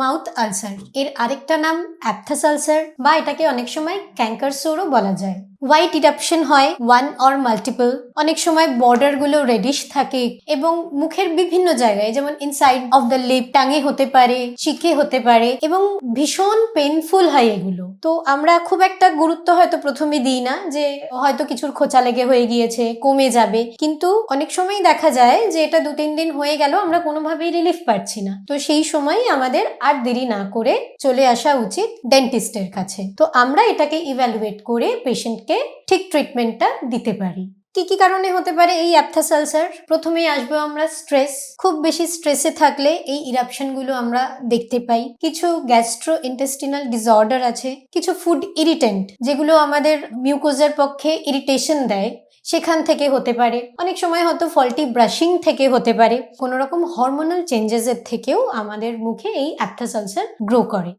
Mouth ulcer, এর আরেকটা নাম অ্যাপথাস আলসার বা এটাকে অনেক সময় ক্যাঙ্কার সোরও বলা যায়। হোয়াইট ইরাপশন হয় ওয়ান অর মাল্টিপল, অনেক সময় বর্ডার গুলো রেডিশ থাকে এবং মুখের বিভিন্ন জায়গায় যেমন ইনসাইড অফ দ্য লিপ, টাঙে হতে পারে, চিকে হতে পারে এবং ভীষণ পেইনফুল হয় এগুলো। তো আমরা খুব একটা গুরুত্ব হয়তো প্রথমে দিই না, যে হয়তো কিছুর খোঁচা লেগে হয়ে গিয়েছে, কমে যাবে, কিন্তু অনেক সময় দেখা যায় যে এটা 2-3 দিন হয়ে গেল আমরা কোনোভাবেই রিলিফ পাচ্ছি না। তো সেই সময় আমাদের আর দেরি না করে চলে আসা উচিত ডেন্টিস্টের কাছে। তো আমরা এটাকে ইভ্যালুয়েট করে পেশেন্টকে ঠিক ট্রিটমেন্টটা দিতে পারি। কি কি কারণে হতে পারে এই অ্যাপথাস আলসার? প্রথমেই আসবো আমরা স্ট্রেস। খুব বেশি স্ট্রেসে থাকলে এই ইরাপশনগুলো আমরা দেখতে পাই। কিছু গ্যাস্ট্রো ইন্টেস্টিনাল ডিসঅর্ডার আছে, কিছু ফুড ইরিটেন্ট যেগুলো আমাদের মিউকোজার পক্ষে ইরিটেশন দেয়, সেখান থেকে হতে পারে। অনেক সময় হয়তো ফল্টি ব্রাশিং থেকে হতে পারে। কোনো রকম হরমোনাল চেঞ্জেসের থেকেও আমাদের মুখে এই অ্যাপথাস আলসার গ্রো করে।